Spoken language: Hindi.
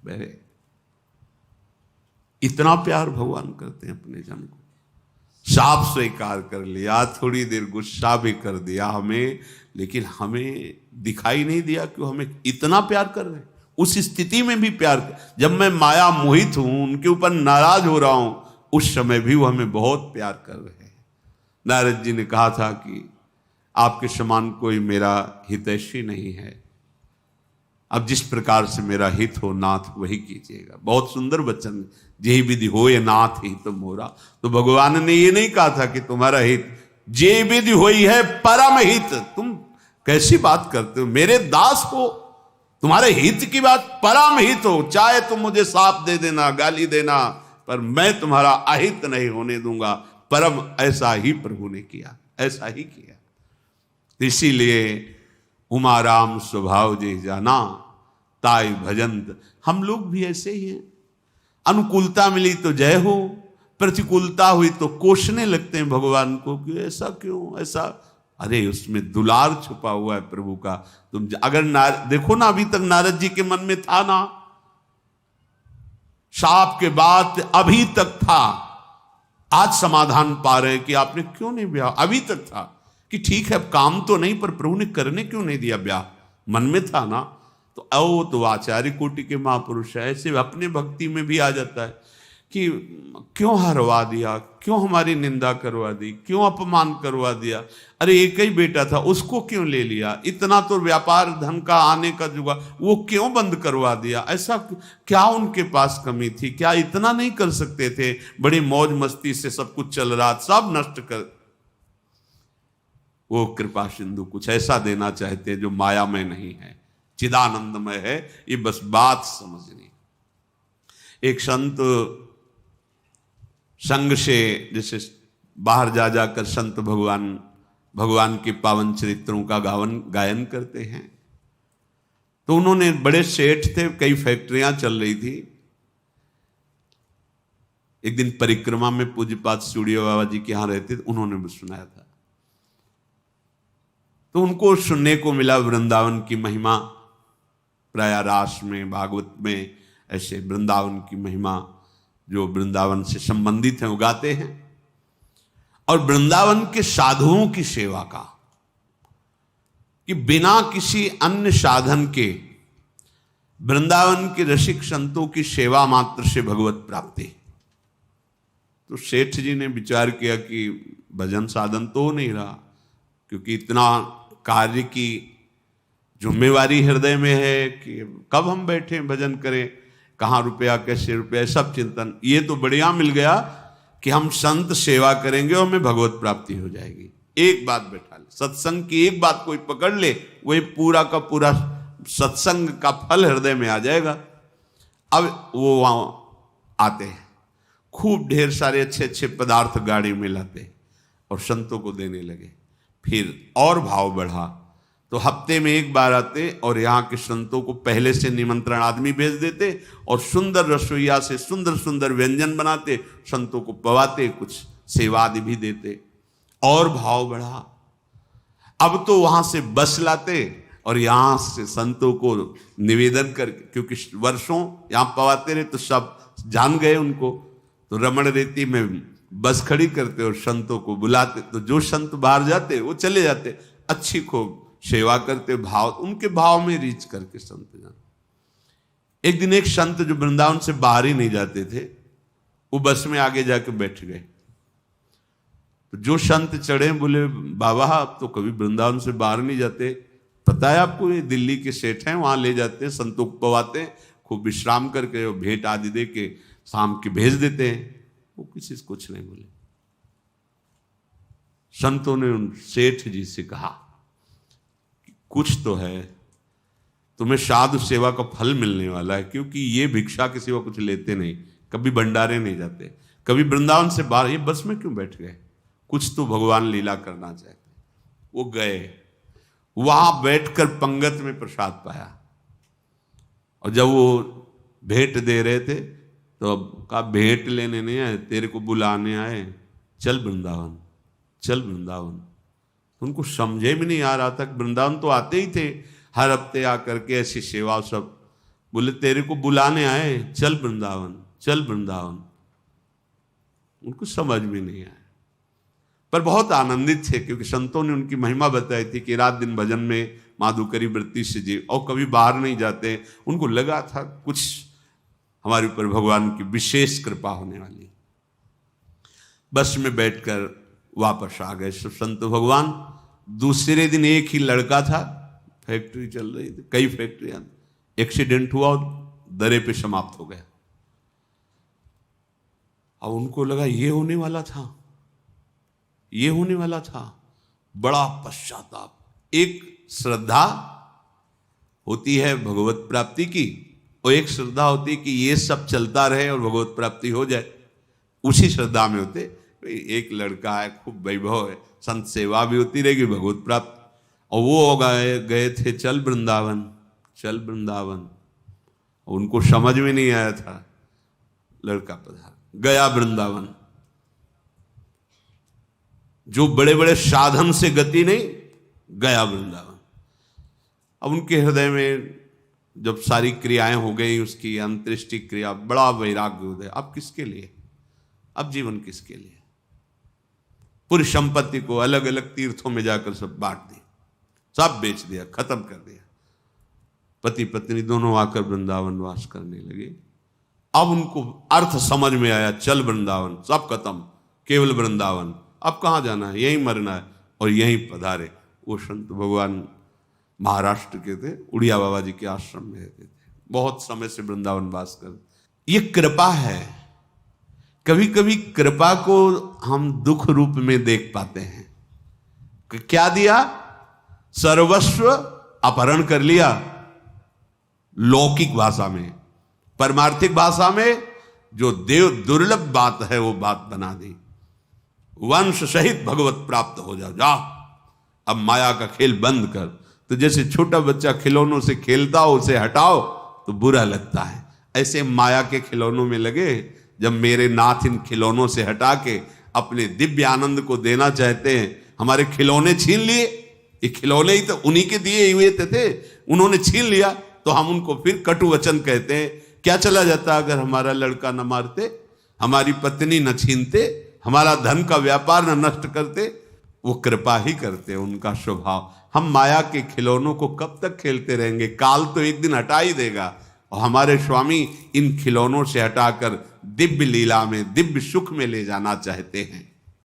बहरे। इतना प्यार भगवान करते हैं अपने जन को। साफ स्वीकार कर लिया, थोड़ी देर गुस्सा भी कर दिया हमें, लेकिन हमें दिखाई नहीं दिया कि हमें इतना प्यार कर रहे हैं। उस स्थिति में भी प्यार, जब मैं माया मोहित हूं, उनके ऊपर नाराज हो रहा हूं, उस समय भी वो हमें बहुत प्यार कर रहे हैं। नारद जी ने कहा था कि आपके समान कोई मेरा हितैषी नहीं है, अब जिस प्रकार से मेरा हित हो नाथ वही कीजिएगा। बहुत सुंदर वचन, जे विधि हो ये नाथ हित मोरा। तो भगवान ने ये नहीं कहा था कि तुम्हारा हित, जे विधि होई है परम हित। तुम कैसी बात करते हो, मेरे दास हो, तुम्हारे हित की बात परम हित हो, चाहे तुम मुझे साप दे देना, गाली देना, पर मैं तुम्हारा अहित नहीं होने दूंगा। परम ऐसा ही प्रभु ने किया, ऐसा ही किया। इसीलिए उमा राम स्वभाव जे जाना ताई भजंत। हम लोग भी ऐसे ही हैं, अनुकूलता मिली तो जय हो, प्रतिकूलता हुई तो कोसने लगते हैं भगवान को कि ऐसा क्यों, ऐसा। अरे उसमें दुलार छुपा हुआ है प्रभु का। तुम अगर देखो ना, अभी तक नारद जी के मन में था ना, शाप के बाद अभी तक था। आज समाधान पा रहे हैं कि आपने क्यों नहीं ब्याह। अभी तक था कि ठीक है काम तो नहीं, पर प्रभु ने करने क्यों नहीं दिया ब्याह, मन में था ना। तो आचार्य कोटि के महापुरुष है, ऐसे अपने भक्ति में भी आ जाता है कि क्यों हरवा दिया, क्यों हमारी निंदा करवा दी, क्यों अपमान करवा दिया। अरे एक ही बेटा था, उसको क्यों ले लिया, इतना तो व्यापार धन का आने का जुगा, वो क्यों बंद करवा दिया। ऐसा क्या उनके पास कमी थी, क्या इतना नहीं कर सकते थे। बड़ी मौज मस्ती से सब कुछ चल रहा, सब नष्ट कर। वो कृपा सिंधु कुछ ऐसा देना चाहते जो माया में नहीं है, चिदानंदमय है। ये बस बात समझनी। एक संत संग से जैसे बाहर जा जाकर संत भगवान के पावन चरित्रों का गायन करते हैं। तो उन्होंने, बड़े सेठ थे, कई फैक्ट्रियां चल रही थी। एक दिन परिक्रमा में पूज्यपाद सूर्य बाबा जी के यहां रहते थे, उन्होंने भी सुनाया था। तो उनको सुनने को मिला वृंदावन की महिमा, प्रयागराज में भागवत में ऐसे वृंदावन की महिमा जो वृंदावन से संबंधित हैं वो गाते हैं। और वृंदावन के साधुओं की सेवा का, कि बिना किसी अन्य साधन के वृंदावन के रसिक संतों की सेवा मात्र से भगवत प्राप्ति। तो सेठ जी ने विचार किया कि भजन साधन तो हो नहीं रहा, क्योंकि इतना कार्य की जिम्मेवारी हृदय में है कि कब हम बैठे भजन करें, कहाँ रुपया कैसे रुपया, सब चिंतन। ये तो बढ़िया मिल गया कि हम संत सेवा करेंगे और हमें भगवत प्राप्ति हो जाएगी। एक बात बैठा ले, सत्संग की एक बात कोई पकड़ ले, वही पूरा का पूरा सत्संग का फल हृदय में आ जाएगा। अब वो वहां आते हैं, खूब ढेर सारे अच्छे अच्छे पदार्थ गाड़ी में लाते और संतों को देने लगे। फिर और भाव बढ़ा तो हफ्ते में एक बार आते और यहाँ के संतों को पहले से निमंत्रण आदमी भेज देते और सुंदर रसोईया से सुंदर सुंदर व्यंजन बनाते, संतों को पवाते, कुछ सेवा आदि भी देते। और भाव बढ़ा। अब तो वहां से बस लाते और यहाँ से संतों को निवेदन करके, क्योंकि वर्षों यहाँ पवाते रहे तो सब जान गए उनको, तो रमण रेती में बस खड़ी करते और संतों को बुलाते। तो जो संत बाहर जाते वो चले जाते, अच्छी खूब सेवा करते, भाव उनके भाव में रीच करके संत जान। एक दिन एक संत जो वृंदावन से बाहर ही नहीं जाते थे, वो बस में आगे जाके बैठ गए। तो जो संत चढ़े बोले, बाबा आप तो कभी वृंदावन से बाहर नहीं जाते, पता है आपको, ये दिल्ली के सेठ हैं, वहां ले जाते हैं, संतों को पवाते, खूब विश्राम करके और भेंट आदि दे के शाम के भेज देते हैं। वो किसी से कुछ नहीं बोले। संतों ने उन सेठ जी से कहा कुछ तो है, तुम्हें साधु सेवा का फल मिलने वाला है, क्योंकि ये भिक्षा के सिवा कुछ लेते नहीं, कभी भंडारे नहीं जाते, कभी वृंदावन से बाहर, ये बस में क्यों बैठ गए, कुछ तो भगवान लीला करना चाहते। वो गए, वहां बैठकर पंगत में प्रसाद पाया और जब वो भेंट दे रहे थे तो अब कहा भेंट लेने नहीं आए, तेरे को बुलाने आए, चल वृंदावन, चल वृंदावन। उनको समझे भी नहीं आ रहा था, वृंदावन तो आते ही थे हर हफ्ते आकर के ऐसी सेवा सब बोले तेरे को बुलाने आए, चल वृंदावन, चल वृंदावन। उनको समझ भी नहीं आया, पर बहुत आनंदित थे क्योंकि संतों ने उनकी महिमा बताई थी कि रात दिन भजन में माधुकरी वृत्ति से जी, और कभी बाहर नहीं जाते। उनको लगा था कुछ हमारे ऊपर भगवान की विशेष कृपा होने वाली। बस में बैठकर वापस आ गए सब संत भगवान। दूसरे दिन एक ही लड़का था, फैक्ट्री चल रही थी, कई फैक्ट्रियां, एक्सीडेंट हुआ और दरे पे समाप्त हो गया। अब उनको लगा ये होने वाला था, ये होने वाला था। बड़ा पश्चाताप। एक श्रद्धा होती है भगवत प्राप्ति की, और एक श्रद्धा होती है कि ये सब चलता रहे और भगवत प्राप्ति हो जाए। उसी श्रद्धा में होते, एक लड़का है, खूब वैभव है, संत सेवा भी होती रहेगी, भगवत प्राप्त। और वो गए थे चल वृंदावन, चल वृंदावन। उनको समझ में नहीं आया था, लड़का पधार गया वृंदावन। जो बड़े बड़े साधन से गति नहीं, गया वृंदावन। अब उनके हृदय में जब सारी क्रियाएं हो गई, उसकी अंत्येष्टि क्रिया, बड़ा वैराग्य उदय। अब किसके लिए, अब जीवन किसके लिए? पूरी संपत्ति को अलग अलग तीर्थों में जाकर सब बांट दी, सब बेच दिया, खत्म कर दिया। पति पत्नी दोनों आकर वृंदावन वास करने लगे। अब उनको अर्थ समझ में आया, चल वृंदावन, सब खत्म, केवल वृंदावन। अब कहाँ जाना है, यहीं मरना है, और यहीं पधारे। वो संत भगवान महाराष्ट्र के थे, उड़िया बाबा जी के आश्रम में रहते थे, बहुत समय से वृंदावन वास कर। ये कृपा है। कभी कभी कृपा को हम दुख रूप में देख पाते हैं। क्या दिया? सर्वस्व अपहरण कर लिया, लौकिक भाषा में। परमार्थिक भाषा में जो देव दुर्लभ बात है वो बात बना दी। वंश सहित भगवत प्राप्त हो जाओ, जा अब माया का खेल बंद कर। तो जैसे छोटा बच्चा खिलौनों से खेलता हो, उसे हटाओ तो बुरा लगता है, ऐसे माया के खिलौनों में लगे। जब मेरे नाथ इन खिलौनों से हटा के अपने दिव्य आनंद को देना चाहते हैं, हमारे खिलौने छीन लिए। ये खिलौने ही तो उन्हीं के दिए हुए थे, उन्होंने छीन लिया, तो हम उनको फिर कटु वचन कहते हैं। क्या चला जाता अगर हमारा लड़का न मारते, हमारी पत्नी न छीनते, हमारा धन का व्यापार न नष्ट करते? वो कृपा ही करते, उनका स्वभाव। हम माया के खिलौनों को कब तक खेलते रहेंगे? काल तो एक दिन हटा ही देगा। और हमारे स्वामी इन खिलौनों से हटाकर दिव्य लीला में, दिव्य सुख में ले जाना चाहते हैं।